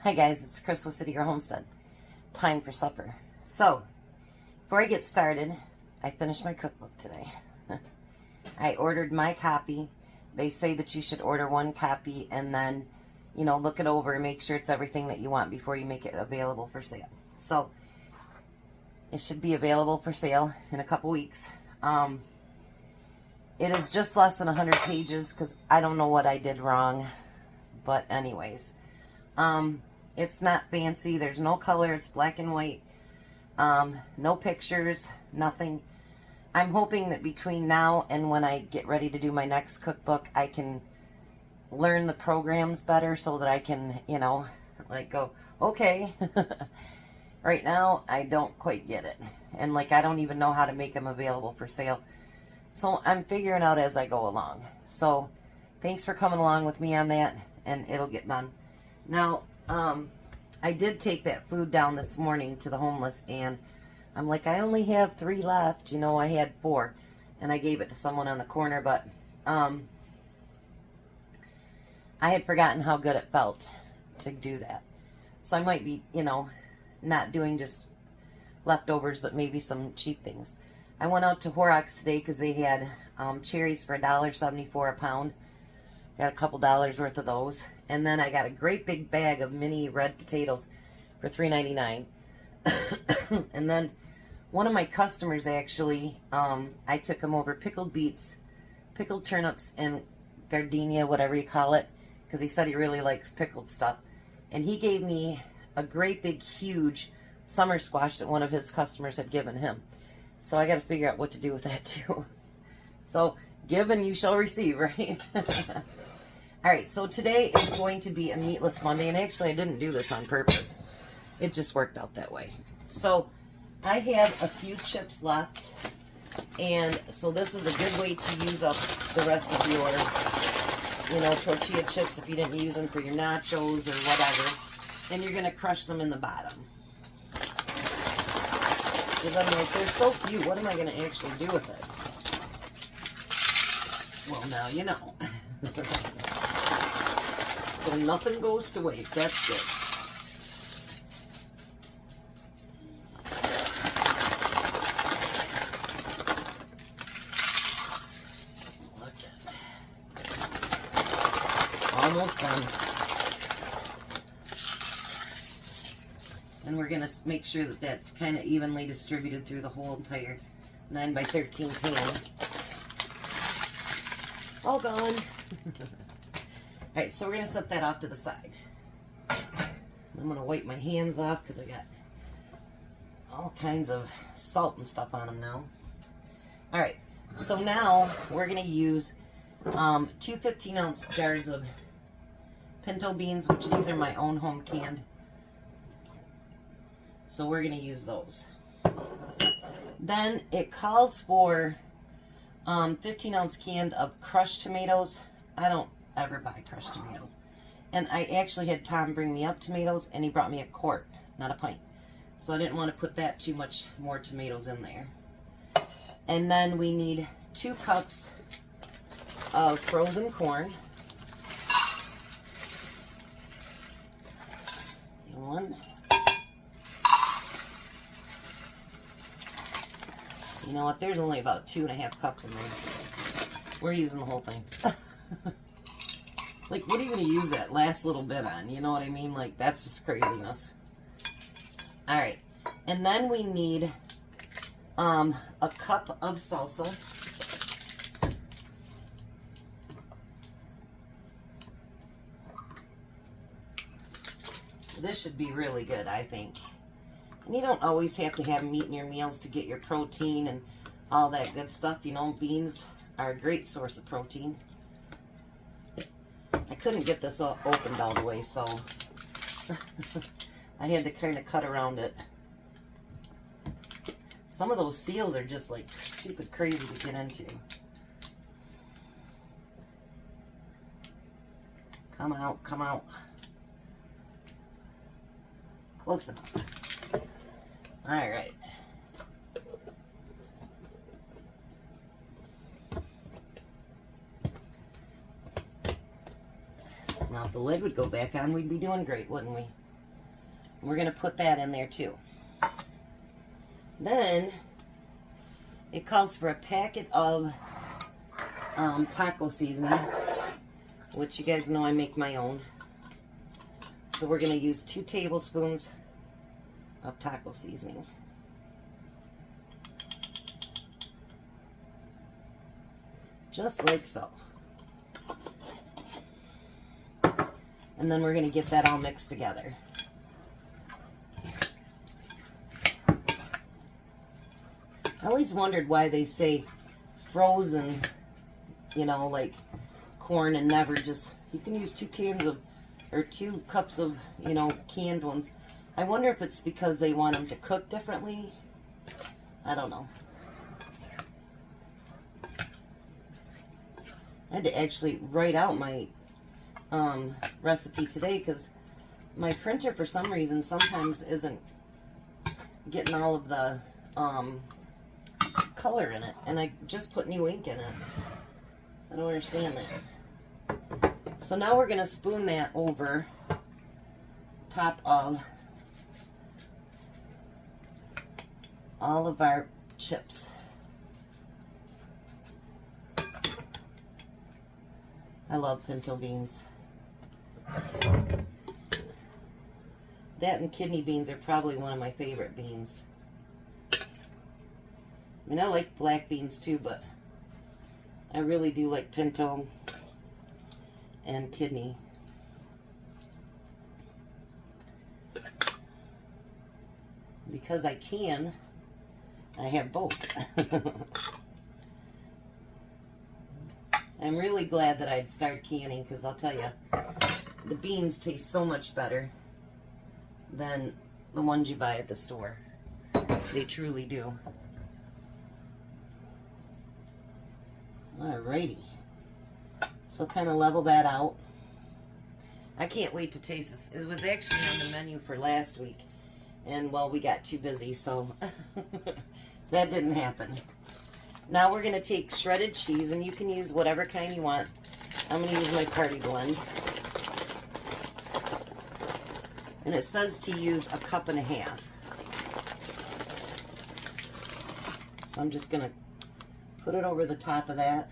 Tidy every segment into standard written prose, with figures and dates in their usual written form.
Hi guys, it's Chris with City Your Homestead. Time for supper. So, before I get started, I finished my cookbook today. I ordered my copy. They say that you should order one copy and then, look it over and make sure it's everything that you want before you make it available for sale. So, it should be available for sale in a couple weeks. It is just less than 100 pages because I don't know what I did wrong. But anyways, it's not fancy. There's no color. It's black and white. No pictures, nothing. I'm hoping that between now and when I get ready to do my next cookbook, I can learn the programs better so that I can, go, okay. Right now, I don't quite get it. And, I don't even know how to make them available for sale. So, I'm figuring out as I go along. So, thanks for coming along with me on that, and it'll get done. Now, I did take that food down this morning to the homeless, and I'm like, I only have 3 left. I had 4, and I gave it to someone on the corner, but I had forgotten how good it felt to do that. So I might be, not doing just leftovers, but maybe some cheap things. I went out to Horrocks today because they had cherries for $1.74 a pound. Got a couple dollars worth of those. And then I got a great big bag of mini red potatoes for $3.99. And then one of my customers actually, I took him over pickled beets, pickled turnips, and gardenia, whatever you call it, because he said he really likes pickled stuff. And he gave me a great big huge summer squash that one of his customers had given him. So I got to figure out what to do with that too. So give and you shall receive, right? Alright, so today is going to be a meatless Monday, and actually I didn't do this on purpose. It just worked out that way. So, I have a few chips left, and so this is a good way to use up the rest of your, tortilla chips if you didn't use them for your nachos or whatever. And you're going to crush them in the bottom. Because I'm like, there's so few, what am I going to actually do with it? Well, now you know. So nothing goes to waste. That's good. Look at it. Almost done. And we're going to make sure that that's kind of evenly distributed through the whole entire 9 by 13 pan. All gone. Alright, so we're going to set that off to the side. I'm going to wipe my hands off because I got all kinds of salt and stuff on them now. Alright, so now we're going to use 2 15-ounce jars of pinto beans, which these are my own home canned. So we're going to use those. Then it calls for 15-ounce can of crushed tomatoes. I don't ever buy crushed tomatoes. And I actually had Tom bring me up tomatoes, and he brought me a quart, not a pint. So I didn't want to put that too much more tomatoes in there. And then we need 2 cups of frozen corn. One. You know what? There's only about 2.5 cups in there. We're using the whole thing. Like, what are you going to use that last little bit on? You know what I mean? Like, that's just craziness. Alright. And then we need a cup of salsa. This should be really good, I think. And you don't always have to have meat in your meals to get your protein and all that good stuff. Beans are a great source of protein. I couldn't get this all opened all the way, so I had to kind of cut around it. Some of those seals are just like stupid crazy to get into. Come out, come out. Close enough. Alright. Now, if the lid would go back on, we'd be doing great, wouldn't we? We're going to put that in there too. Then it calls for a packet of taco seasoning, which you guys know I make my own. So we're going to use 2 tablespoons of taco seasoning. Just like so. And then we're going to get that all mixed together. I always wondered why they say frozen, you know, like corn, and never just, you can use 2 cans of, or 2 cups of, you know, canned ones. I wonder if it's because they want them to cook differently. I don't know. I had to actually write out my recipe today because my printer, for some reason, sometimes isn't getting all of the color in it, and I just put new ink in it. I don't understand that. So now we're going to spoon that over top of all of our chips. I love pinto beans. That and kidney beans are probably one of my favorite beans. I mean, I like black beans too, but I really do like pinto and kidney. Because I can, I have both. I'm really glad that I'd start canning, because I'll tell you, the beans taste so much better than the ones you buy at the store. They truly do. Alrighty. So kind of level that out. I can't wait to taste this. It was actually on the menu for last week, and well, we got too busy, so that didn't happen. Now we're going to take shredded cheese, and you can use whatever kind you want. I'm going to use my party blend. And it says to use 1.5 cups. So I'm just going to put it over the top of that.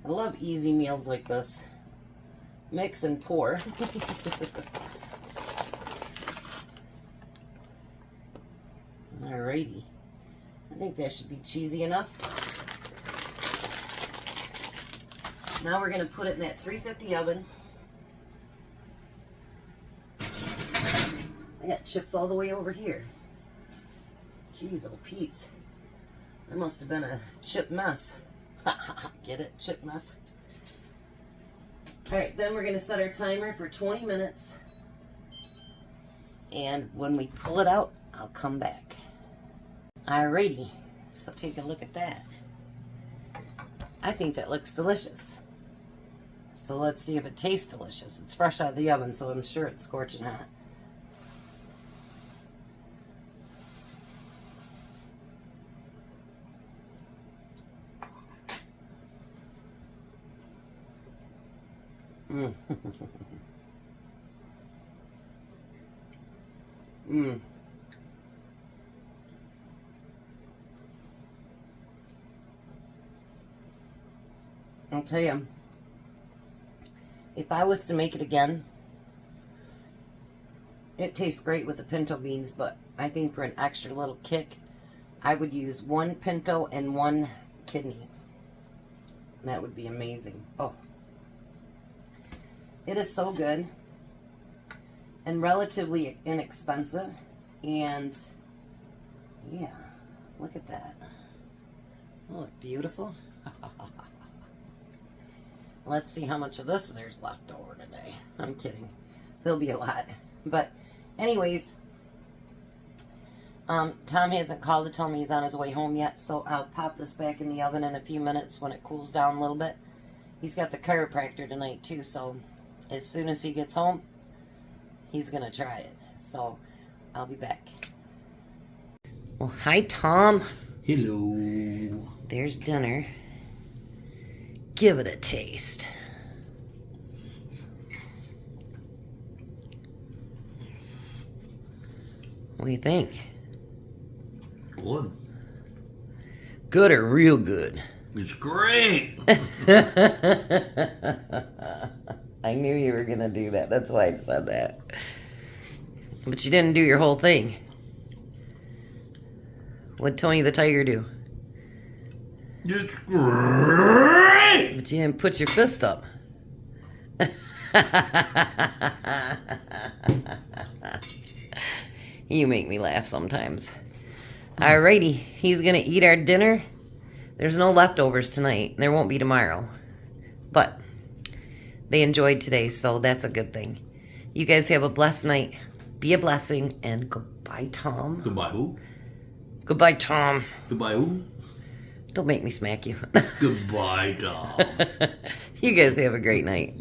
I love easy meals like this. Mix and pour. Alrighty. I think that should be cheesy enough. Now we're going to put it in that 350 oven. I got chips all the way over here. Jeez, oh Pete. That must have been a chip mess. Get it? Chip mess. Alright, then we're going to set our timer for 20 minutes. And when we pull it out, I'll come back. Alrighty, so take a look at that. I think that looks delicious. So let's see if it tastes delicious. It's fresh out of the oven, so I'm sure it's scorching hot. Mmm. Mmm. I'll tell you, if I was to make it again, it tastes great with the pinto beans, but I think for an extra little kick, I would use 1 pinto and 1 kidney. That would be amazing. Oh, it is so good and relatively inexpensive, and yeah, look at that. Oh, look beautiful. Let's see how much of this there's left over today. I'm kidding. There'll be a lot. But anyways, Tom hasn't called to tell me he's on his way home yet, so I'll pop this back in the oven in a few minutes when it cools down a little bit. He's got the chiropractor tonight too, so as soon as he gets home, he's going to try it. So I'll be back. Well, hi, Tom. Hello. There's dinner. Give it a taste. What do you think? Good. Good or real good? It's great. I knew you were going to do that. That's why I said that. But you didn't do your whole thing. What'd Tony the Tiger do? It's great. But you didn't put your fist up. You make me laugh sometimes. Alrighty, he's gonna eat our dinner. There's no leftovers tonight. There won't be tomorrow. But they enjoyed today, so that's a good thing. You guys have a blessed night. Be a blessing, and goodbye, Tom. Goodbye who? Goodbye, Tom. Goodbye who? Don't make me smack you. Goodbye, Tom. You guys have a great night.